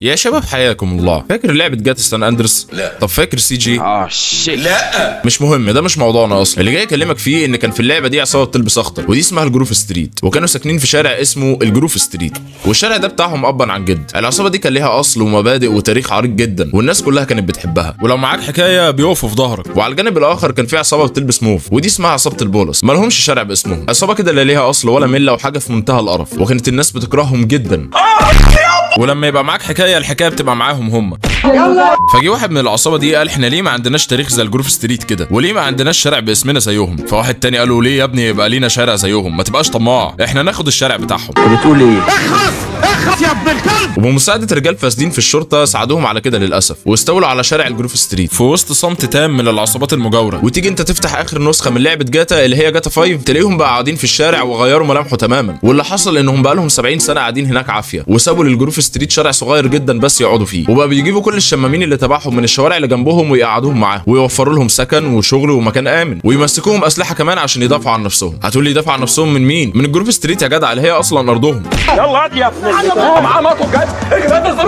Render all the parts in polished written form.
يا شباب حياكم الله، فاكر لعبة جاتا سان اندرس؟ لا. طب فاكر سي جي؟ شيت. لا مش مهم، ده مش موضوعنا اصلا. اللي جاي اكلمك فيه ان كان في اللعبة دي عصابة بتلبس اخضر، ودي اسمها الجروف ستريت، وكانوا ساكنين في شارع اسمه الجروف ستريت، والشارع ده بتاعهم ابا عن جد. العصابة دي كان ليها اصل ومبادئ وتاريخ عريق جدا، والناس كلها كانت بتحبها، ولو معاك حكاية بيقفوا في ظهرك. وعلى الجانب الاخر كان في عصابة بتلبس موف، ودي اسمها عصابة البولس، ما لهمش شارع باسمهم. عصابة كده لا ليها اصل ولا ملة، وحاجة في منتهى القرف، وكانت الناس بتكرههم جدا. ولما يبقى معاك حكايه الحكايه بتبقى معاهم هم. فجي واحد من العصابه دي قال احنا ليه ما عندناش تاريخ زي الجروف ستريت كده، وليه ما عندناش شارع باسمنا زيهم؟ فواحد تاني قال له ليه يا ابني يبقى لينا شارع زيهم؟ ما تبقاش طماع، احنا ناخد الشارع بتاعهم. بتقول ايه؟ اخرس يا ابن الكلب. وبمساعده رجال فاسدين في الشرطه ساعدوهم على كده للاسف، واستولوا على شارع الجروف ستريت في وسط صمت تام من العصابات المجاوره. وتيجي انت تفتح اخر نسخه من لعبه جاتا اللي هي جاتا 5، تلاقيهم بقى قاعدين في الشارع وغيروا ملامحه تماما. واللي حصل انهم بقى لهم 70 سنه قاعدين هناك عافيه، وسابوا للجروف ستريت شارع صغير جدا بس يقعدوا فيه، وبقى بيجيبوا كل الشمامين اللي تبعهم من الشوارع اللي جنبهم ويقعدوهم معاهم، ويوفروا لهم سكن وشغل ومكان امن، ويمسكوهم اسلحه كمان عشان يدافعوا عن نفسهم. هتقول لي يدافعوا عن نفسهم من مين؟ من الجروف ستريت يا جدع، اللي هي اصلا ارضهم. يلا يا ابن معاه مطو بجد،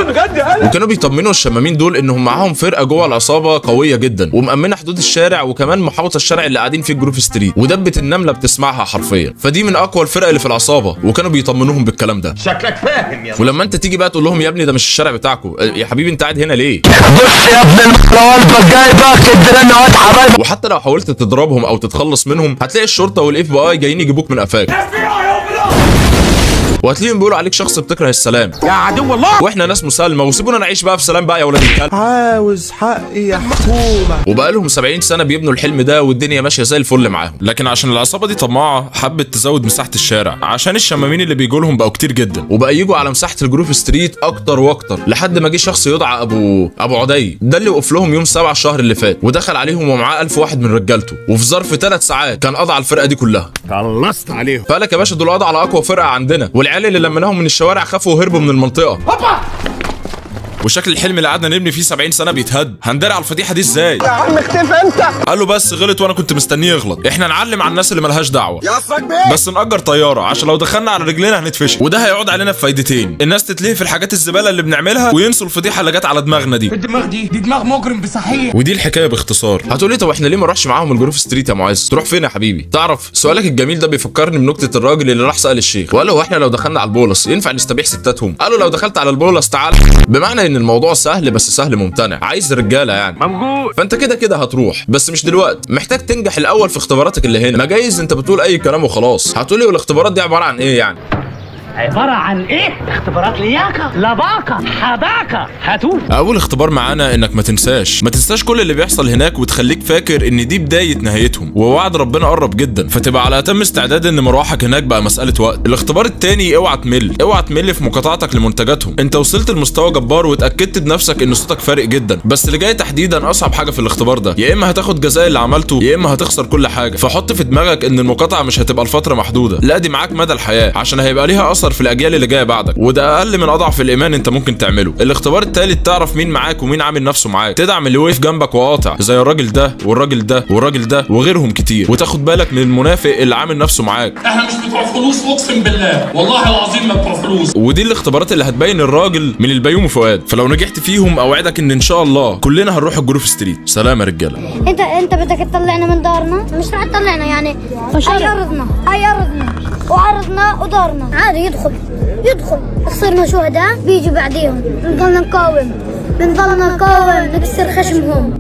بجد. وكانوا بيطمنوا الشمامين دول انهم معاهم فرقه جوه العصابه قويه جدا ومأمنه حدود الشارع، وكمان محاوطه الشارع اللي قاعدين فيه الجروف ستريت، ودبه النمله بتسمعها حرفيا. فدي من اقوى الفرق اللي في العصابه، وكانوا بيطمنوهم بالكلام ده. شكلك فاهم يا ولما انت تيجي بقى تقول لهم يا ابني ده مش الشارع بتاعكم، يا حبيبي انت قاعد هنا ليه؟ بص يا ابن قلبك جاي باخد رن واد حبايبي. وحتى لو حاولت تضربهم او تتخلص منهم هتلاقي الشرطه والاف بي اي جايين يجيبوك من قفاك، وهتلاقيهم بيقولوا عليك شخص بتكره السلام يا عدو الله، واحنا ناس مسالمه، وسيبونا نعيش بقى في سلام بقى يا ولاد الكلب. عاوز حقي يا حكومه. وبقى لهم 70 سنه بيبنوا الحلم ده، والدنيا ماشيه زي الفل معاهم. لكن عشان العصابه دي طماعه حبت تزود مساحه الشارع، عشان الشمامين اللي بيجوا لهم بقوا كتير جدا، وبقى يجوا على مساحه الجروف ستريت اكتر واكتر، لحد ما جه شخص يدعى ابو عدي، ده اللي وقف لهم يوم 7 الشهر اللي فات، ودخل عليهم ومعاه 1000 واحد من رجالته، وفي ظرف 3 ساعات كان قضى على الفرقه دي كلها. خلصت عليهم. فقال لك يا باشا دول قضى على اقوى فرقه عندنا، والعيال اللي لمناهم من الشوارع خافوا وهربوا من المنطقه. وشكل الحلم اللي قعدنا نبني فيه 70 سنه بيتهد. هندري على الفضيحه دي ازاي؟ يا عم اختفي انت. قال له بس غلط وانا كنت مستنيه يغلط، احنا نعلم على الناس اللي ملهاش دعوه، يا اصلك بيه، بس نأجر طياره عشان لو دخلنا على رجلينا هنتفشل، وده هيعود علينا بفايدتين: الناس تتلهي في الحاجات الزباله اللي بنعملها، وينسوا الفضيحه اللي جت على دماغنا دي. الدماغ دي دماغ مجرم بصحيح. ودي الحكايه باختصار. هتقول لي طب احنا ليه ما نروحش معاهم الجروف ستريت يا معز؟ تروح فين يا حبيبي؟ تعرف سؤالك الجميل ده بيفكرني بنكته الراجل اللي راح سأل الشيخ وقال له هو احنا لو دخلنا على البولس ينفع نستبيح ستاتهم؟ قال له لو دخلت على البولس تعال. بمعنى ان الموضوع سهل، بس سهل ممتنع، عايز رجاله يعني موجود. فانت كده كده هتروح، بس مش دلوقتي، محتاج تنجح الاول في اختباراتك اللي هنا. ما جايز انت بتقول اي كلام وخلاص. هتقولي والاختبارات دي عباره عن ايه يعني؟ عبارة عن ايه؟ اختبارات لياقة، لباقة، حداقة. هاتوه. اول اختبار معانا انك ما تنساش كل اللي بيحصل هناك، وتخليك فاكر ان دي بداية نهايتهم، ووعد ربنا قرب جدا، فتبقى على اتم استعداد ان مروحك هناك بقى مسألة وقت. الاختبار التاني اوعى تمل في مقاطعتك لمنتجاتهم. انت وصلت لمستوى جبار واتأكدت بنفسك ان صوتك فارق جدا، بس اللي جاي تحديدا اصعب حاجة في الاختبار ده، يا اما هتاخد جزاء اللي عملته يا اما هتخسر كل حاجة. فحط في دماغك ان المقاطعة مش هتبقى لفترة محدودة، لا دي معاك مدى الحياة، عشان هيبقى ليها اثر في الاجيال اللي جايه بعدك، وده اقل من اضعف الايمان انت ممكن تعمله. الاختبار الثالث تعرف مين معاك ومين عامل نفسه معاك، تدعم اللي واقف جنبك وقاطع زي الراجل ده والراجل ده والراجل ده وغيرهم كتير، وتاخد بالك من المنافق اللي عامل نفسه معاك. احنا مش بتوع فلوس، اقسم بالله والله العظيم ما بتوع فلوس. ودي الاختبارات اللي هتبين الراجل من البيومي وفؤاد. فلو نجحت فيهم اوعدك ان شاء الله كلنا هنروح الجروف ستريت. سلام يا رجاله. انت بدك تطلعنا من دارنا؟ مش رح تطلعنا يعني. هاي ارضنا وعرضنا ودارنا عادي. يدخل خسرنا شهداء بيجوا بعديهم، بنضلنا نقاوم نكسر خشمهم.